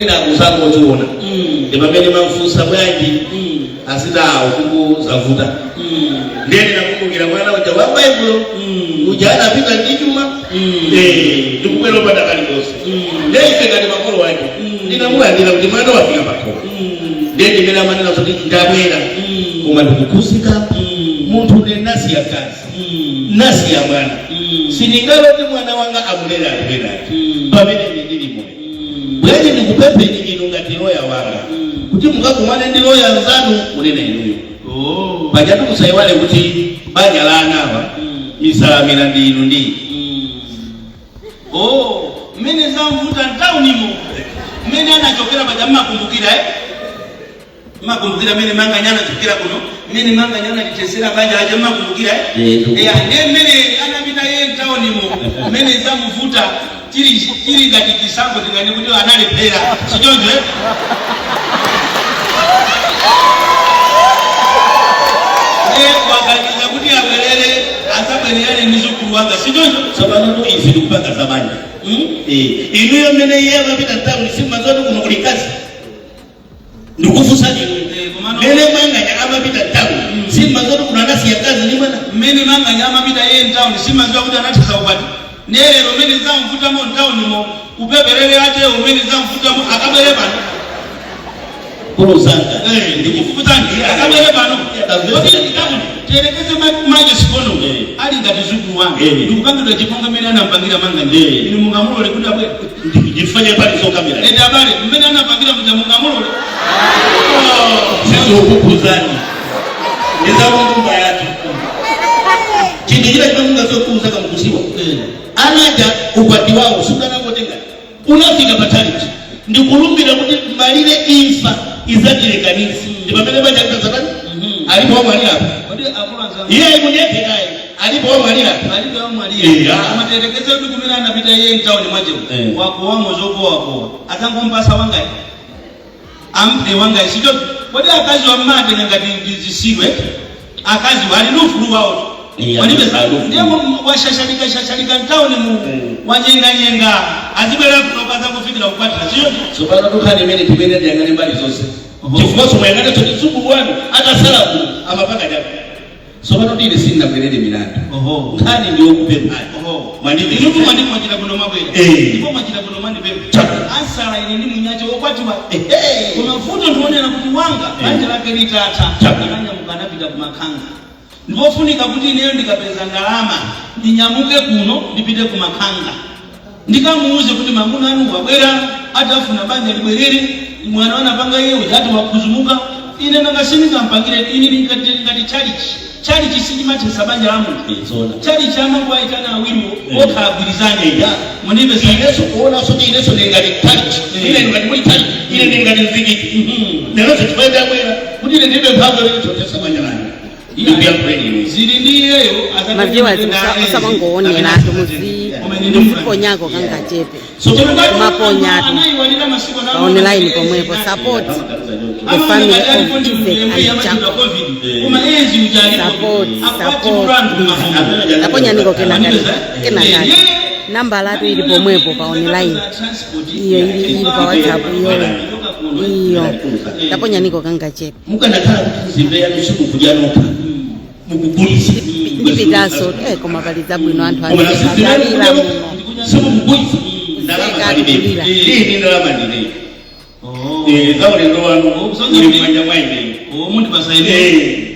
na kuzango tuona ebamene mafusa bwanji asida okuku zavuta ndeni nakumbukira mwana wanja wa Bible ujana pita ndijuma ndikukwelo pata kali kose ndeife kali makolo wake ndinamulandira kuti mwana wafika pakolo ndeni mena manena kuti ndabwera koma ndikukusika muntu ne nasi ya kazi nasi ya mwana siningalo mwana wanga amulera alibera pamene ndili moyo bwezi ndikupepe ndinu ngati loya wanga kuti mukakumane ndi loya nzanu munena inuyo bajatu kusaiwale kuti banja la anawa isalamira ndinu ndi mene zamvuta ntaunimo mene anachokera bajama kumbukira makumbukira mene manga nyana chokera kuno mene manga nyana litesera banja ajama kumbukira mene anabita ye ntaunimo mene zamvuta chiri ngati kisango tingane kuti analepera sijonje wakaniza kuti abwerere asabwerere nizukuru wanga sijonje sabana to izi kupanga zabanja inuyo mene yeye mapita tamu simba zote kuno kulikazi ndikufusa mene manga nyama pita tamu simba zote kuna nasi ya kazi ni bwana mene manga nyama pita yeye town simba zote kuti anataka upati nero mene zamvuta mo town mo upeperere ate umene zamvuta mo akabere bano kuno zanga ndikufuta ndi akabere bano kuti ndikamu terekeze manje sikono ali ngati zukuru wangu ndikupanga chiponga mene anampangira manga ndi mungamulole kuti abwe ndifanye pali so kamera habari mene anapangira kuti mungamulole sisi ukukuzani ndizawo mba yatu chindikira chimunga sokuza kamukusiwa anaja upati wao sukana ngotenga unafika pataliti ndikulumbira kuti malire imfa izatire kanisi ndipamene banja kutazabani alipo mwali hapa yeye mwenyewe naye alipo mwali hapa alipo mwali amaterekeze kuti kumena anapita yeye town mwaje wako wamo zoko wako atangompasa wangai ampe wangai sijo kodi akazi wa mate ngati zisiwe akazi wali nufuru wao walibe ndiye washashalika town mu wanyenga azibera kutoka za kufikira kupata sio so bana dukani mene tibene ndiyangane mbali zose chifukoso mwangane to tsubu wanu hata salamu amapaka japo so bana ndile sinna mwenene milanda ngani ndio kupemba mwandike ndipo mwandike mwachira kuno mabwera ndipo mwachira kuno mandi pepe ansala ile ni munyacho okwati wa kuna mfuto tuonena kuti wanga banja lake litata kanya mukanapita kumakanga ndipofunika kuti neyo ndikapeza ndalama ndinyamuke kuno ndipite kumakanga ndikamuuze kuti mamuna anu wabwera atafuna banja libwerere mwana wana panga yeye ujatu wakuzumuka ine nangashinika mpangire ini ngati charity sinimachisa banja la muntu charity amangu aitana awiri okhabirizane munibe sineso kuona sote ineso ngati charity ile ngati muli charity ile ngati mziki nero tutwenda kwera kuti ile ndibe mphamvu ile totesa banja lani ndibya kweli zili ndiyeyo maziwa zisabangoone na tumuzi ndiponyako kangachepe maponyatu online pomwepo support the family of Isaac support aponya niko kena namba latu ili pomwepo pa online iyo ili pa WhatsApp iyo taponya niko kangachepe mukanakhala kuzimbeya misuku kujanoka mukugulisa ndipitaso koma pali zabwino anthu akalira muno somo mugulisa ndalama ndibira ndini ndalama ndine zawole ndo wanu uli mwanya mwaine mundi basaide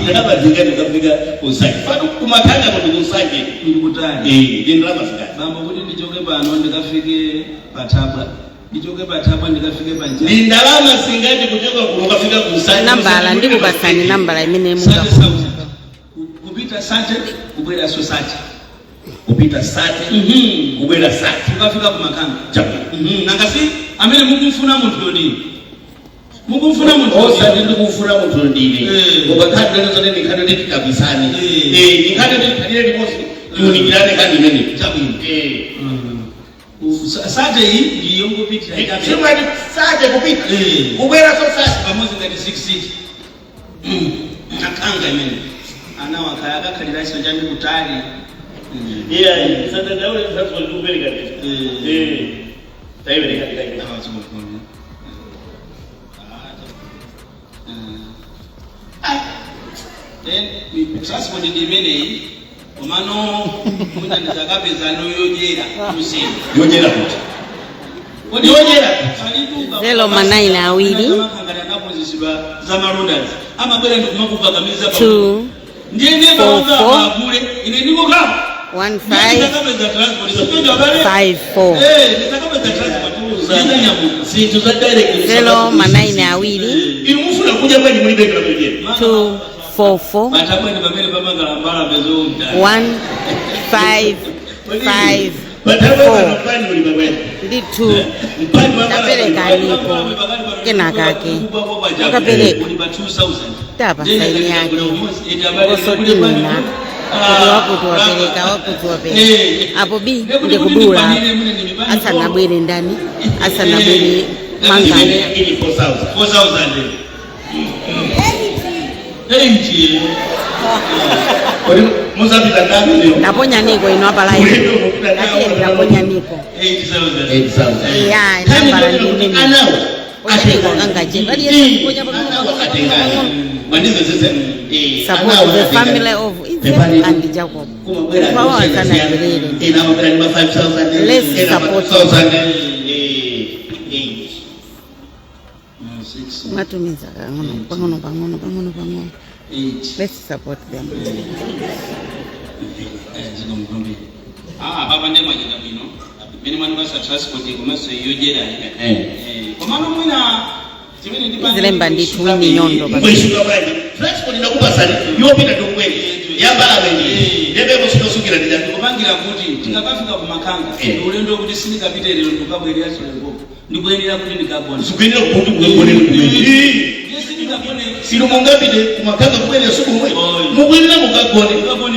ndalama zingati kafika usaki fatu kumakanga kuti usaki ndikutani ndalama zingati bambo kuti ndichoke pano ndikafike patabwa ndichoke patabwa ndikafike panja ni ndalama zingati kuchoka kufika kusaki nambala ndikubasani nambala imene muka kupita sate kubwera society kupita sate kubwera sate ukafika kumakanga nangasi amene mukumfuna munthu ndini mukumfuna munthu osati ndikufuna munthu ndine ukakhala ndozone ndikhale ndi kabisani ndikhale ndi khalire limosi ndiunikirane kandi imene chabwino sate iyi ndiyo ngopitira chimwati sate kupita kubwera society pamozi ngati 6 akanga imene ana wakaya akakhalira iso chandi kutali sate ndaule sasa ndikupereka Tayari transport dimene omano munyandiza kapeza noyojera kusini yojera kuti Zelo manai na awili 2 ndiye 4 1 5 5 4 Zelo manai na awili ilumufuna kuja kwa ni mulibeka kujera 2 4 4 batabwene bamene pamangala mbala bezonda 1 5 5 batabwene bafani mulibabwene ndi 2 tapeleka niko kena kake ukapeleka tapa saini yake osotimina wakuti wapeleka apo bi ndi kudula asanabwere ndani asanabwere mangani 4,000 Muzapita ndani leo. Naponya niko ino hapa live. Lakini naponya niko. 8,000. Yeah, namba ndini. Anao. Niko kanga je. Bali yesu kuja pa Mandize sasa. Support the family of Israel and Jacob. Power sana kelele. Ina mabara ni 5,000. Let's support 4,000. Matumiza pangono. Let's support them. Baba ndema jina bino. Bini manu basa transport kumaso yojera. Komano mwina timeni ndipanga. Zilemba nditu ni nyondo baba. Mwishuka bali. Transport inakupa sali. Yopita tukweli. Yambala wendi. Ndebe musukira ndijatu. Kubangira kuti tikakafika kumakanga. Ulendo kuti sinikapita lero tukabwelera chilembo. Ndikuyenera kuti ndikabona. Sikuyenera kuti kubonera. Sino mungabide kumakanga kwene suku mwe. Mugwirira mugagone.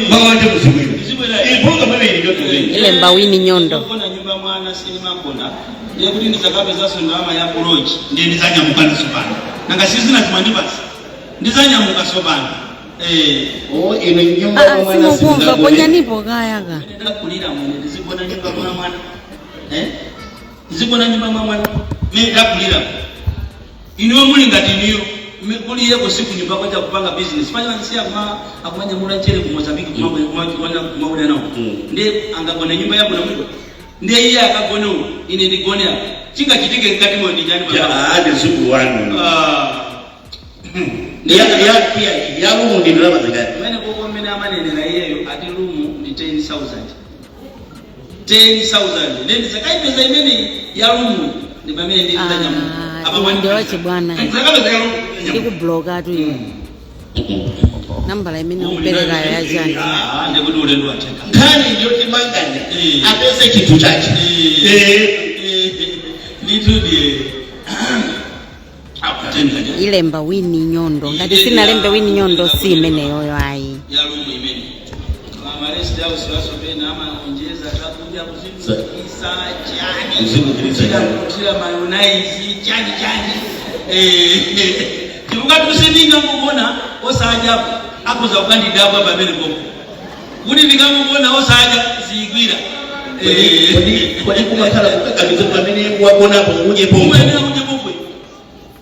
Mawanje muzibwira. Ipoka mwe iliyo tuwe. Ile mbawini nyondo. Kona nyumba mwana sinima kona. Ndiye kuti ndizakapeza sondama ya kuroji. Ndiye ndizanyamuka sopano. Nanga sizina timandibasa. Ndizanyamuka sopano. Ine nyumba mwana sinima ponya nipo kayaka. Ndenda kulira mwene ndizibona nyumba mwana. Ndizibona nyumba mwana. Mimi ndakulira. Iniwe muli ngati niyo. Mekuli yeko siku nyumba kwa kupanga business. Fanya nsia akumanya mura nchere ku Mozambique kumawona nao. Ndiye angagona nyumba yako na mwiko. Ndiye iye akagona ine ndigone apa. Chinga chitike ngati mo ndijani baba. Ade siku wanu. Ya rumu ndi ndalama zingati? Mene koko mene amanene na iyeyo ati rumu ndi 10,000. 10,000. Ndiye sakaipeza imene ya rumu ndi pamene ndi ndanyamuka. Ndio bwana. Ndiku bloga tu hiyo. Namba la mimi nakupeleka ya jana. Ndio kuti ulendo ateka. Kani ndio timanganya. Apese kitu chake. Nditudie. Ile mbawini nyondo. Ngati sina lembe wini nyondo si imene yoyo ai. Ya rumu imene. Mama rest house waso pena ama onjeza atakuja kuzungumza chani. Kuzungumza kutira mayonnaise chani. Kibuka tusininga mubona osaja akoza ukandida kwa babeli koko. Kuti ndikamubona osaja zigwira. Kwa kumakala kabisa pamene wabona hapo uje pombe. Mwenye uje pombe.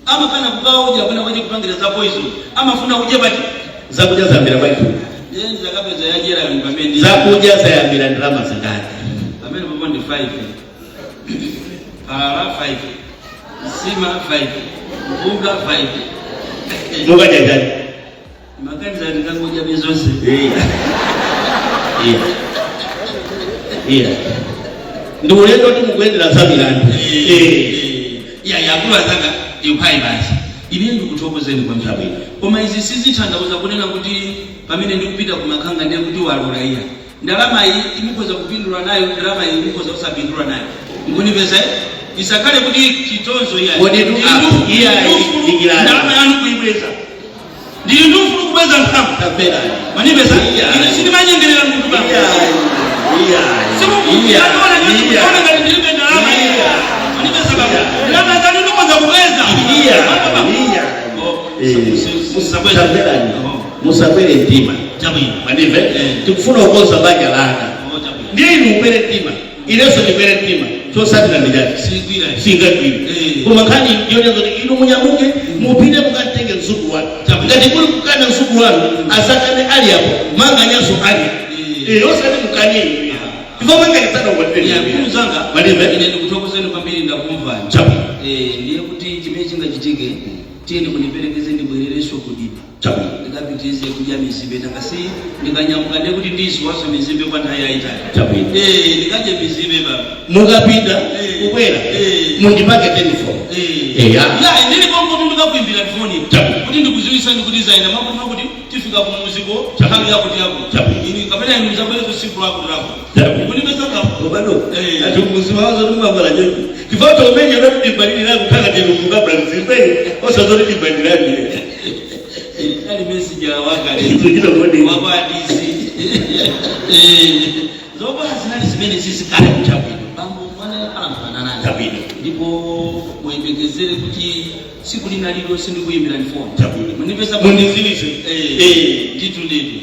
Ama kana kugawa uje kuna waje kupangira za poison. Ama funa uje bati za kuja za mbira bati. Yeye zakapeza yajera ngambeni. Za kuja za mbira drama zingati. Pamene popo ndi 5. Para 5. Sima 5. Mbuga 5. Mbuga jajani. Makanza ndikangoja bezose. Ndio leo tu mkwendela Zamirani. Yakula zanga yukai basi. Ibindu kutokozeni kwa mtabu. Koma izi sisi tandauza kunena kuti pamene ndikupita kumakanga ndiye kuti waluraia. Ndalama iyi imikoza kupindura nayo, ndalama iyi imikoza kusapindura nayo. Ngunipeza isakale kuti chitonzo iya. Wonedu iya igirani. Ndalama yanu kuibweza. Ndiyo ndufu kubweza nkamu. Tapera. Manipeza ili sini manyengerera mtu baba. Iya. Simu kuona nyinyi kuona ngati ndilibe ndalama. Manipeza baba. Ndalama zanu ndukoza kubweza. Iya. Musabwere ntima. Manive tukufuna ukoza banja lana. Ndiye ni ubere ntima. Ileso ni ubere ntima. chosatira ndijati singagwira koma nkhani yonena kuti inu munyamuke mupite mukatenge mzukulu wanu ngati kuli kukana mzukulu wanu asakane ali apo manga nyaso ali osati mukane ivo mangayitsana zanga malime ine ndikuthokozeni kwambiri ndakumvani chapu ndiye kuti chimene chingachitike tiyeni kundiperekeze ndibwerereso kudipa chapu ndikapitirize kudya mizibe ndangasi ndikanyamuka ndiye kuti ndiziwaso mizibe kwa nthawi yayitali chapu ndikadye mizibe baba mukapita kubwera mundipake telefoni ndili kongotu ndikakuimbira tifoni kuti ndikuziwisani kuti zaina makufuna kuti tifika kumuziko nthawi yakuti yako ini kapena inu mzabwerezo siku lako lako Obano, ati umuzimawazo numambala nyoki. Kifato umenye na kudibadilira kutaka tinukuka Brazil. Osa zori kudibadilani. Ali message ya wakale. Tujila mwani. Wabadisi. Zoba zinali zimene sisi kale kuchapi. Bambo mwana alamfanana. Chapi. Ndipo mwebekezere kuti siku linalilo sindikuyimbira ni phone. Chapi. Munipesa mundizilishe. Nditu nditu.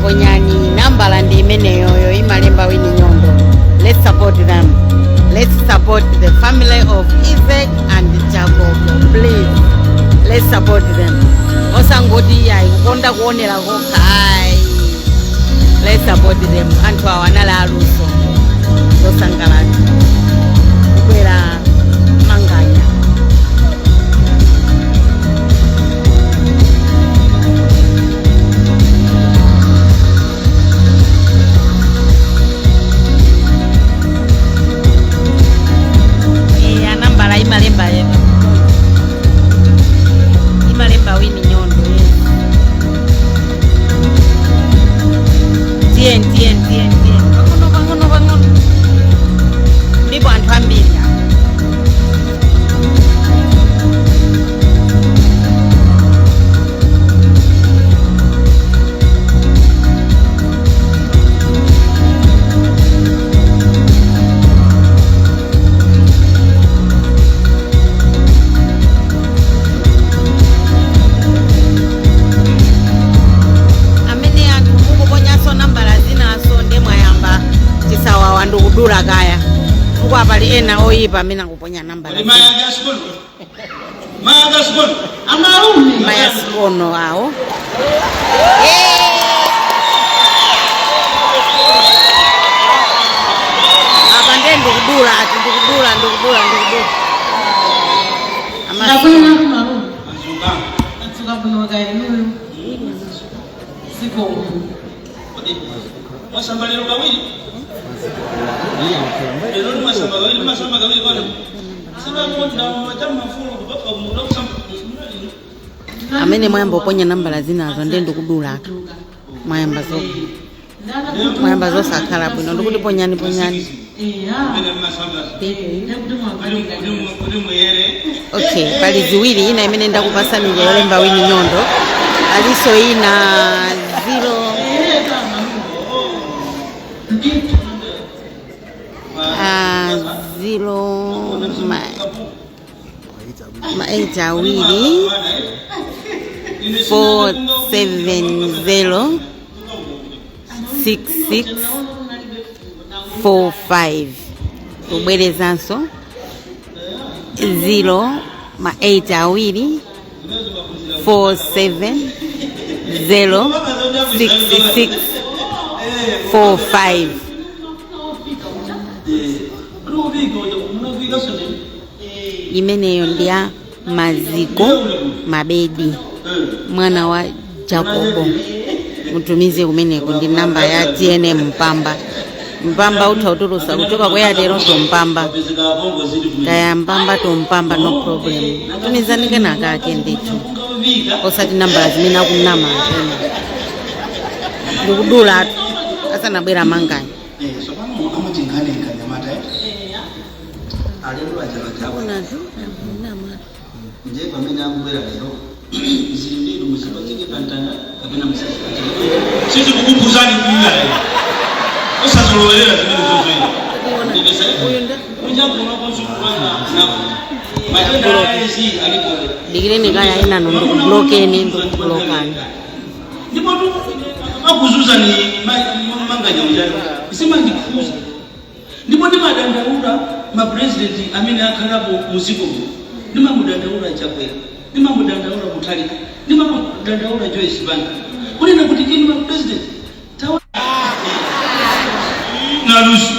Bonyani nambala ndi imeneyo imalemba wini nyondo. Let's support them. Let's support the family of Isaac and Jacob. Please, let's support them. Osangoti ya kukonda kuonera kokai. Let's support them. Anthu awanala aluso osangalati kukwera manganya. Imalemba wini nyondo tien pangono ndipo anthu ambiri ndikudula kaya kuko apali ena oyipa amene akuponya namba maya sikono awo apa nde ndikudula amene mwayamba uponya nambala zinazo nde ndikudula mwayamba zosakhala bwino ndikuti ponyani okay pali ziwiri ina imene ndakupasani yolemba wini nyondo aliso ina 8 awili 470 6645 ubwerezanso 8 awili 470 6645 imeneyo ndiya maziko mabedi mwana wa Jacobo mutumize kumeneko ndi namba ya TNM mpamba uthautulusa kuchoka kwa yatero tompamba kaya mpamba tompamba no problem tumizani kenaka ake ndithu osati namba zimene akunama atena ndikudula asanabwera manganya mbwera lero zili musipatike pantana kapena musasi sisi kukupuzani kuya osazolowerera zimene zozoera ndibesa kunja kuno konsukulanga napo matenda ayezi alipole digireni kaya ina ndo blokeni ndo blokani ndipo tu akuzuza ni manganya ujana isema ndikuza ndipo ndi madandaula ma president amene akhalapo muziko ndi mamudandaula chakwera ndi mamudandaula kutalika ndi mamudandaula Joyce Banda kunena kuti inu ma president tawa na lusu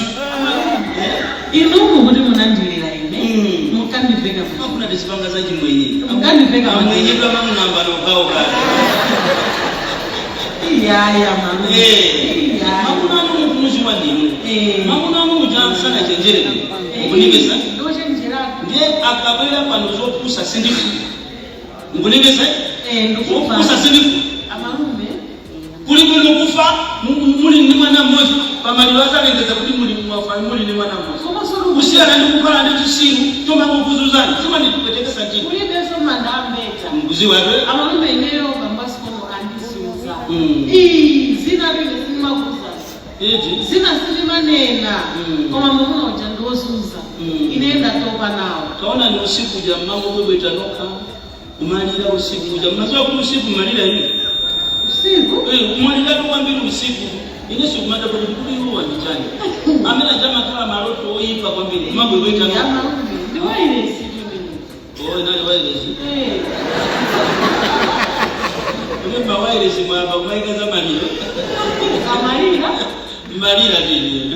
inu kuti munandilira ine mukandiveka hakuna disipanga za chimwenye mukandiveka mwenye kwa mamu namba nokao kati iya mama hakuna anu mkumuzi wa ndimu hakuna anu ujansana chenjere mkunigesa nge akabela panozo kusa sindifu mkunigesa kusa sindifu kuli kuno kufa muli ni mwana mmoja pamaliro azalengeza kuti muli mwafa muli ni mwana mmoja usiyana ndi kukhala ndi chisiru choma kukuzuzani chima ndikupetekesa chini kuli beso mandambeta mbuzi wawe amalume ineyo bambasi kono andisuza zina lile simakuza zina silimanena koma mumuna uja ndozuza inenda toba nawo kaona ni usiku ja mmango kwebeta noka kumalira usiku ja mnazoa kuti usiku malira hii usiku umalira tukwambiri usiku ine sikumada kuti kuli huwa njani amena jama kala maroto oyipa kwambiri mambo kweta noka ndi waile siku nani waile siku Remember waile siku hapa kumaika za malira amalira malira dini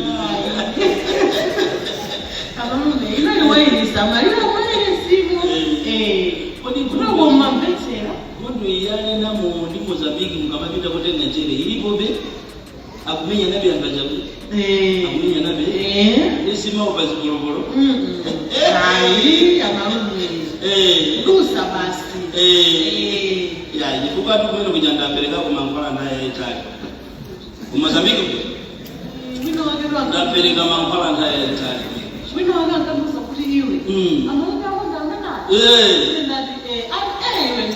amalume ina waile samalira waile siku kuna woma mbetsera mundu iyane namo ndi Mozambique mukamapita kutenga chere ilipobe akumenya nabe angajabu akumenya nabe esima upazikolokolo ai amalume dusa basi ya ifuka tu kwenda kujanda peleka kumankwala naye Italy Mozambique wino wagero ndapeleka mankwala naye Italy wino wagero kamusa kuti iwe amalume akonda ngana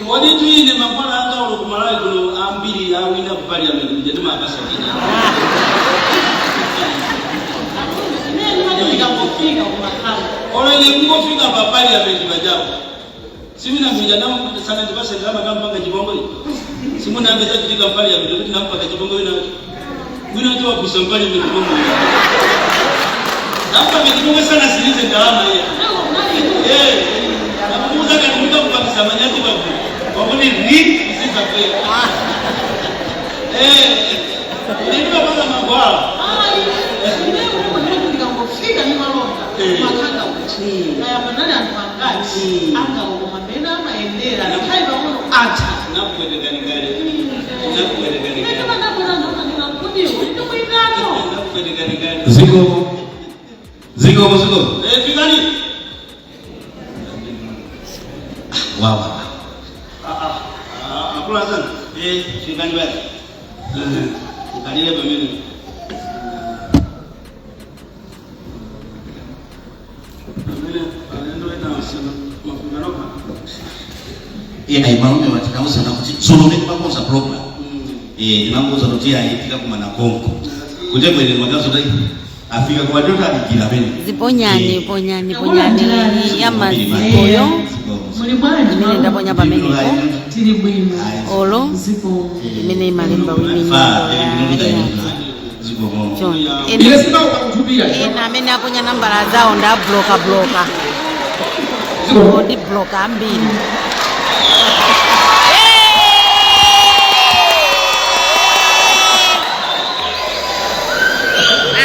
wadi tuine mankwala anga ulo kumalai kulo ambiri awina ku parliament ndi makasa kina Ola ile ngofika pa parliament bajabu simina mmoja na sana ndipase drama kama mpaka Chibongo simuna mbeza kufika parliament kuti nampaka Chibongo wina tu wakusa parliament Chibongo hapa Chibongo sana silize drama hiyo nakuuza kanimika kupakisa manyati babu wakuni ni sisa kweli ndio baba mangwala fika ni malonda makanga uchi kaya manani anpangaji anga ukomapena maendera kai bamuno acha nakuwedeka ngale kama nakona ndona ndinakudi ndio mwinano nakuwedeka ngale Zigo fikani wawa akula sana fikani basi kalile pameni imalume watikausa na kuti solomeni makoza program makoza totia ifika kumana kongo kutemwele magazo dai afika kwa dota alikila bene ziponyani yamazikoyo mene ndaponya pamenepo tiri bwino olo mene imalemba wiminyondo ena amene aponya nambala zawo nda bloka ndi bloka ambiri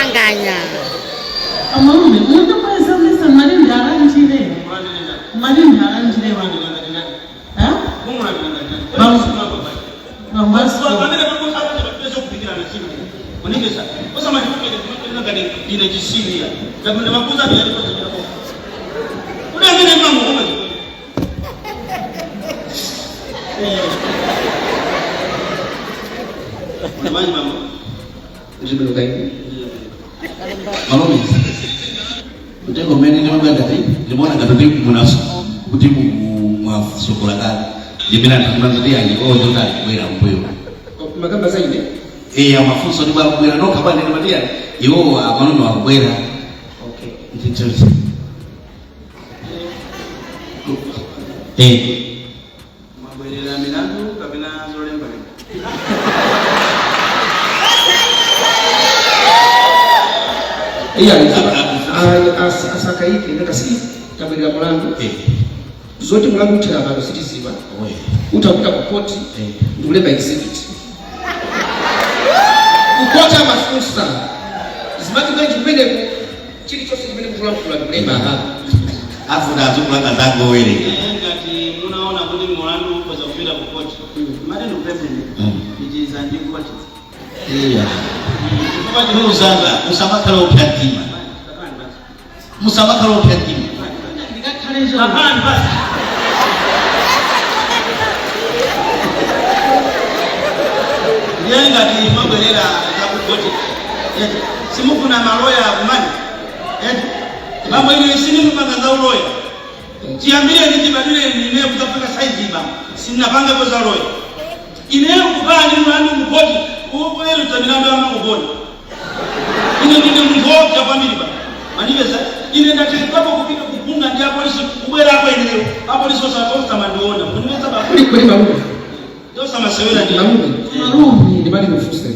anganya amalume muntu kwesa misa malinda alanjire ha bambasi Unigesa. Kosa majukumu ya kadi ina jisiria. Ndio makuza ya hapo. Unaangalia mambo kama hiyo. Unamani mambo. Ndio kai. Malume. Utego meni ndio ngada dai. Ndio mwana ngada dai munafsa. Kutibu mwa mafusokola kale ndimena tumanzidi ali ojo kali kwera mbuyo magamba zaidi amafuso ndi bwera nokha bwana ndi matia iwo amanono akwera okay nditoti mabwerera milandu kapena zolemba asakaike nakasi tabwerera mulandu zoti mulandu utera abantu sitiziba utakuta ku koti ndikulemba exhibit kukota mafunsa zimati bwenji kumene chili chose chimene kulamula kulemba afu ndazo kulanga zango wele ngati munaona kuti mulandu ukoza kupita ku koti mali ndo president ichiza ndi koti kwa uzanga usamakala upyatima musamakala upyatima hapana basi yenga ni mabwerera za kukoti simufuna maloya kumani mambo ile sini mpanga uloya tiambie nijibadile nime kutafika saizi ba sinapanga kwa za loya ineo kupaa ni mwandu mkoti upo ile tutamilamba ama mkoti ine ndine mkoti ya familia ba maniveza ine ndatipapo kupika kupunga ndia polisi kubwera hapo eneo hapo liso sa tosta mandiona kunimeza ba kuli marumu tosta masewela ni marumu ni bali mfuse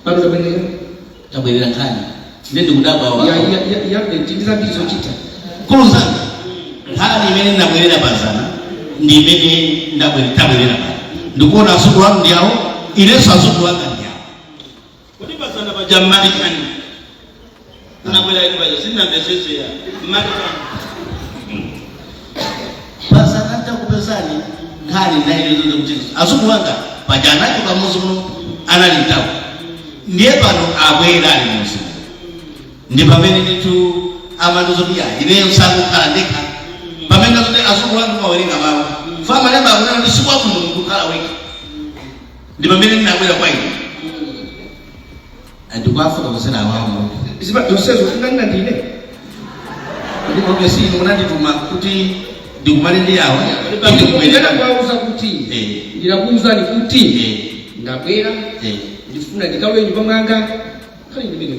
bado tabelea tabelea nkani ndende kudaba wa ya tindiza bizo chita kuruza hali imene ndabwerera bazana ndi imene ndabwerera ndikuona asuku wangu ndiawo ileso asuku wanga ndiawo kuti bazana bajamali kani unabwera ili baje sina mbezezo ya mali bazana hata kupezani hali ndaile zote kucheza asuku wanga bajana kwa muzimu analitawo ndiye pano abwera ali muzimu ndi pamene nditu amanduzo bya ineyo sangu kala ndeka pamene zote asuku wangu mawerenga mawo fama lemba kuna ndi siku afu ndo kala wiki ndi pamene ndinabwera kwa ine andikwafuka kusena awamu ziba dosezo ndanga ndine ndiko besi munandituma kuti ndikumane ndi yawo ndikubwera kwauza kuti ndirakuuza ni kuti ndabwera ndifuna ndikawe nyumba mwanga kali ndimene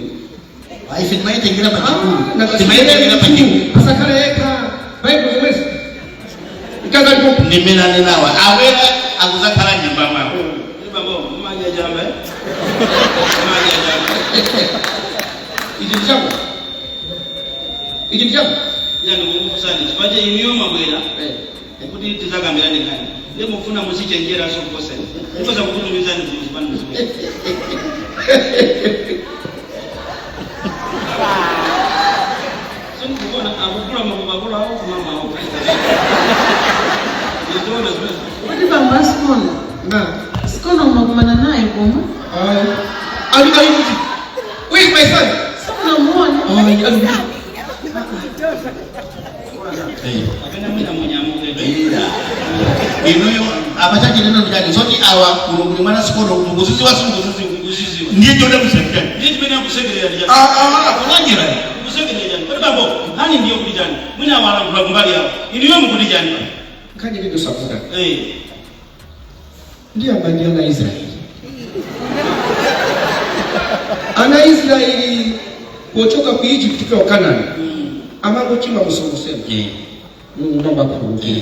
waife timaitengira pachikulu timaitengira pachikulu asakhala eka bible zomwezi ikaza ndipo ndimena nenawa awera akuzakhala nyumba mwawo babo maja jambe ichi ndichako yani kukusani chipaje iniyo mabwera kuti tizakambira ndikani ndimufuna musichenjera so kose ndikoza kukutumiza ndi kuzipanda sini kuona akukula makubakula au kumama au ndizona zwe Kuti bamba sikono. na Sikono unakumana naye koma. ali kuti where is my son Sikono muone. akana mwina munyamuke inuyo abachaji neno ndikani zoti awa kulunguli mwana sikono muguzizi wasu muguzizi ndiye jode kusekani ndiye chimene akusekerera ndi akunanjira kusekerera jani kuti babo hani ndiyo kuti jani mwina awalangula kumbali yawo iniyo mukuti jani kanje ndio safuta eh ndiye ambaye ana Israeli ana Israeli kutoka ku Egypt kwa Canaan ambapo chima musongosema Mungu namba kurudia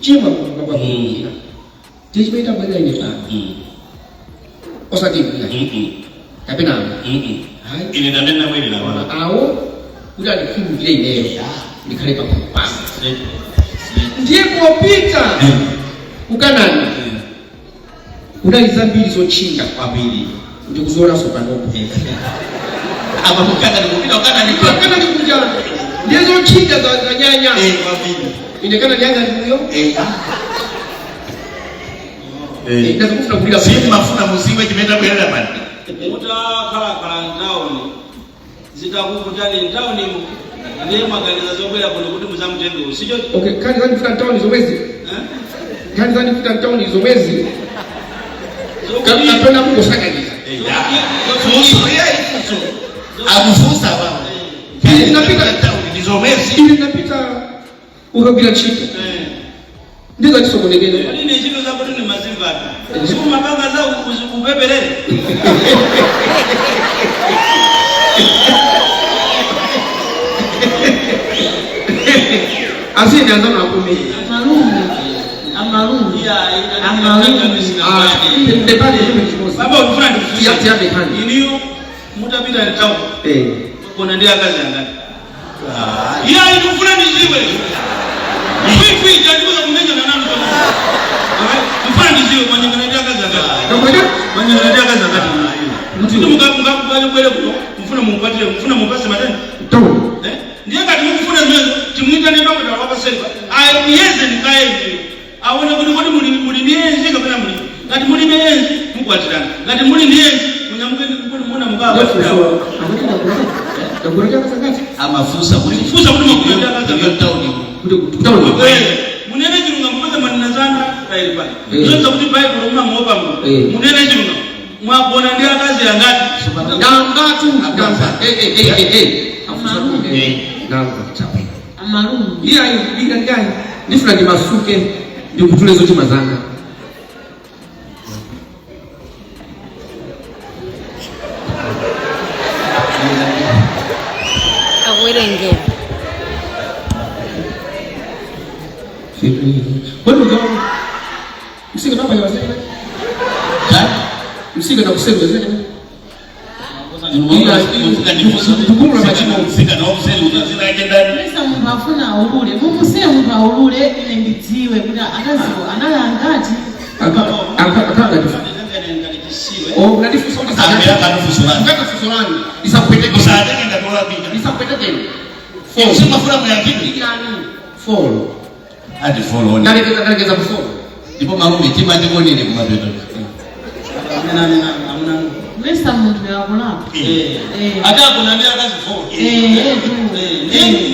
chima Mungu namba kurudia tishimeta bwana ile osatibu kapena hai ile ndamena mwele na wana ao kuda ni vile ile nikale pa ndiye kupita ukanani unaliza mbili zochinga kwa mbili ndikuzora sopanopo aba mukanga nikupita ukana ni kuja ndizo chinga za nyanya kwa mbili inekana nyanya ndiyo ndazo kufuna kulila si mafuna musiwe kimenda kwenda pale mutakhalakhala ntawuni zitakukutani ntawuni ndiye mwaganiza zobwera kuno kuti muzamutenge sicho okay kani zani fika town zomwezi kani zani fika town zomwezi kapenda Mungu sakaniza amufusa wao inapita nizomezi inapita ukabila chito ndizo tisokonekele kodi ne chino zako tuni mazimba siku mabanga za ubebelele asini anzana akumi Amarungu. Depende hivi kimoja. Baba unafanya tia behani. Iliyo mutapita ni tao. Kuna ndia kazi ngani? Ya inufuna niziwe. Fifi ndio kumenya na nani kama. Mfano niziwe mwenye ndia kazi ngani? Mwenye ndia kazi ngani? Mtu mkakubali kwele kuto. Mfuna mumpatie, mfuna mumpase madeni. Tao. Ndiye kati mfuna mwenye timuita ndio kwa baba selva. Ayeze nikae hivi. Awone kuti muri niyenzi kapena muri ngati muri niyenzi mukwatirana ngati muri niyenzi munyamuke kuti muna mubaba ndakureka kasangati amafusa kuti makuenda kaza kuti munene chirunga mukoze manazana kairi pa zoza kuti bible umamuopa munene chirunga mwagona ndi akazi angati ndangatu ndanga Amarungu. iya ngani ndifuna ndimasuke ndikutule zote mazanga Awirengera. Kwani ndio msike baba ya wazee msike na kusema wazee Pesa muntu afuna ahulule. Mumuse muntu ahulule ine ndidziwe kuti akaziwo analangati. Akanga tufanye. Oh, nadifuso ndi sana. Ngaka fusolani. Isapwete kusade ngenda dola bika. Isapwete tena. Sema fura muyakini. Follow. Ati follow. Ndalegeza kufollow. Ndipo marumbi tima ndiko nini kumapeto. amuna Mesa muntu yakulapa. ata kuna ndia kazi fo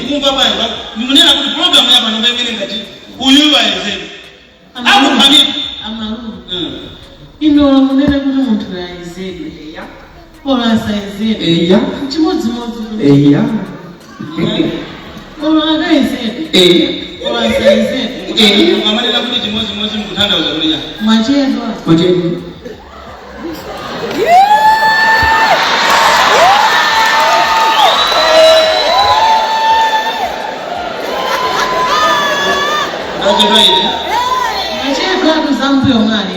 kumva baya munena kuti program yapa nombemene ngati uyu waeze Amarungu. Ino munene kuti muntu yaizedwe ya. Ola saizedwe. Ya. Chimodzimodzi. Ya. Ola akaizedwe. Ola saizedwe. ngamalira kuti chimodzimodzi mukuthandauza kuti ya Mwachedwa. Majeni. Mwachedwa kuzambuyo mwali.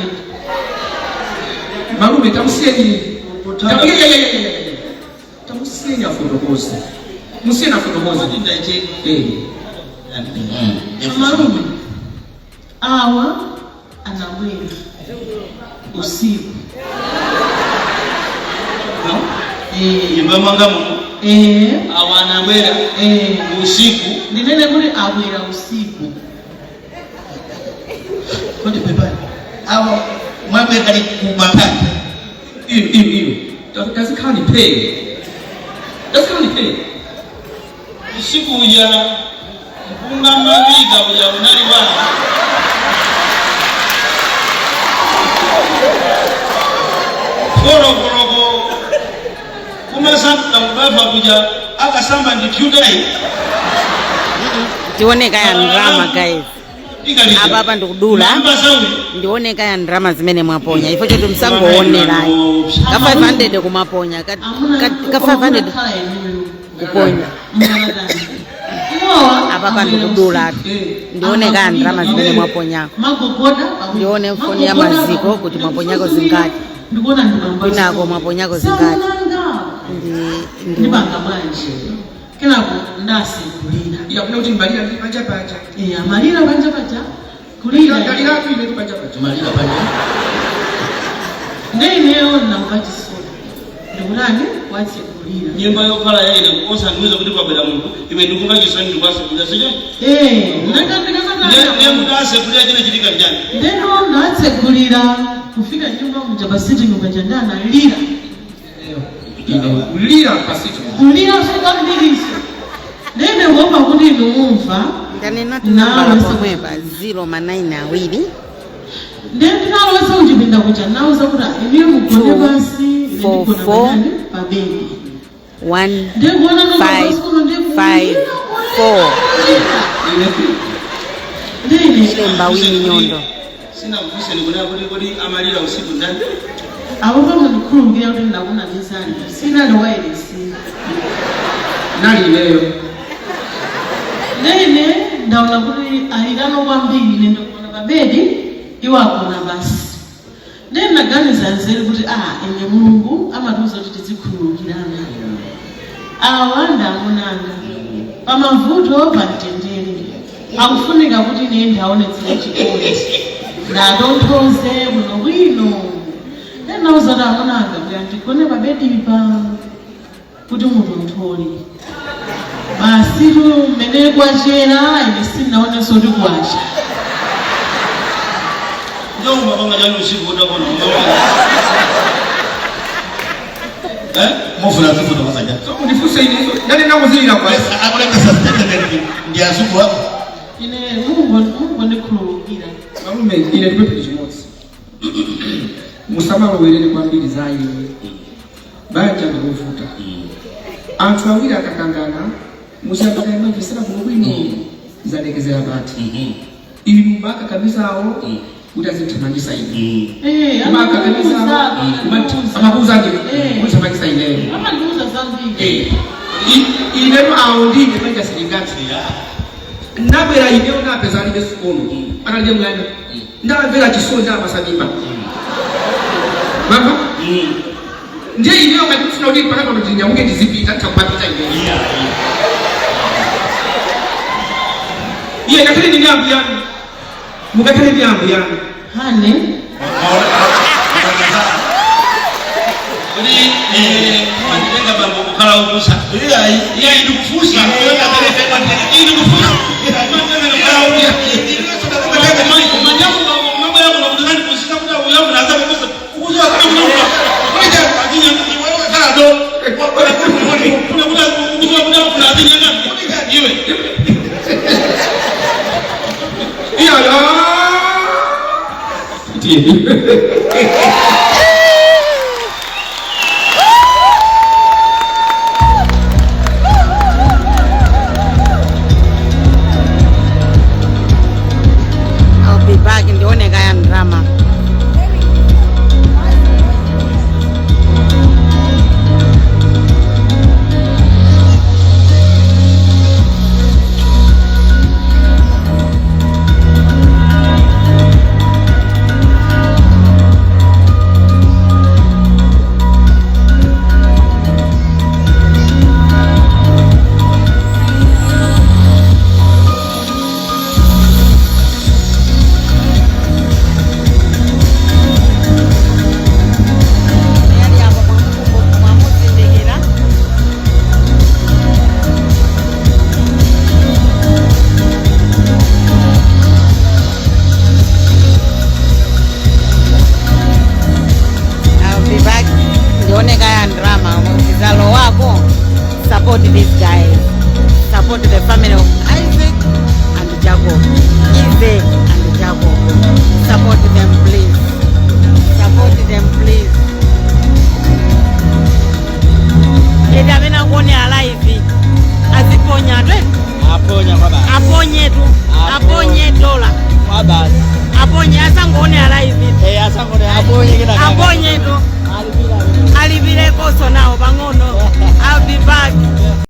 Malume tamuseni. Tamuseni afotokoze. Museni afotokoze. Amarungu. Awa anabwera usiku. imba mangamu awana bwera usiku Ndinene kuti abwera usiku. kodi pepa Awo mwabe kali kubakati. Iyo. Does it count pay? usiku uja mpunga maviga uja unali bwana koroko kumasamba ubava kuja akasamba ndipyudai Tioneka ya ndrama guys. Apa ndikudula ndioneka ya ndrama zimene mwaponya ifo chetu msango onera ka 500 kumaponya ka 500 kuponya apa ndikudula ndioneka ya ndrama zimene mwaponya ndione mfoni ya maziko kuti mwaponyako zingati kwinako mwaponyako zingati ndibanga bwanje kenako ndasekulira Yakuna kuti mbalira ndi panja. amalira panja kulira Dalira tu ile panja. Tumalira panja. ndeineyo nakukatisola ndikulani wasekulira nyimba yokhala yaina kukosa ndiweza kuti kwabwera munthu iwe ndikunga chisoni ndikwasekulira secho nemutasekulira chine chitika njani ndeno natsekulira kufika nyumba muja pasiti nyumba chandana lira Ulira pasito. kulira fika mbiliso ndene ngomba kuti numva ndanena tunambala pomwepa 092 ndinalowesa kuchipinda kucha nauza kuti imiyo mugone basi ndikona pabeni 1554 Imalemba Winnie Nyondo. Sina kufisha kodi amalira usiku ndani. Abo bamukhulukira kuti ndakuna bizani. Sina lowaile sina. Nali leo. Nene ndaona kuti alirano kwambiri nendo kuona babedi iwako na basi. Nene naganiza nzeri kuti ene Mulungu amatuza kuti tizikhulukirana. Awanda amunanga. Pamavuto pamtendere. Akufunika kuti nende aonetsere chikondi. Ndatontoze buno bwino. Nena uzana amunanga kuti ndikone babedi pa kuti mutontole. Basi tu mene kwachera ine sinaona soti kwacha. Ndio mabanga jana usiku utakuwa Mufuna zifuta kwa saja. So unifuse ini. Nani na muzira kwa. Akuleta suspended ndi azuku hapo. Ine Mungu ndikhulukira. Malume ine ndipe chimotsi. Musamalo welele kwambiri zayi. Bacha kufuta. Anthu awiri akakangana mushabaka imapesera kulubwino zadekezera bati. Inu baka kabisa awo utazithamangisa ine. Baka kabisa amakuza nje utazithamangisa ine. Amakuza zambi. Ine awo ndine manja silingati. Nabera ine unapeza ali besukono. Analije mwana. Ndabera chisonda amasabimba. Mama? Ndiye ine wakati udi paka ndo tinyamuke ndizipita takupata ine. Iye nakali ni ngambi yangu. Mukakali ngambi yangu. Hane. Kodi wanitenga bambo kukala ukusa. Iya idukufusa. Idukufusa. Manyamu mambo yako na kudhani kusika kuta uyamu na azabu kusa. Ukuzo wa kama mnauma. Kuja ajini ni wewe kana do. Kuna kuna ajini ngani? Iwe. Iya la. I'll be back in the Onegayan drama. Support these guys. Support the family of Isaac and Jacob. Isaac and Jacob. Support them, please. Support them, please. Eda mena kuone alive. Asiponya tu. Aponya baba. Aponye tu. Aponye dola. Baba. Aponye asa ngone alive. Asa ngone aponye kila kaka. Aponye tu. Alibire koso nao bangono. I'll be back.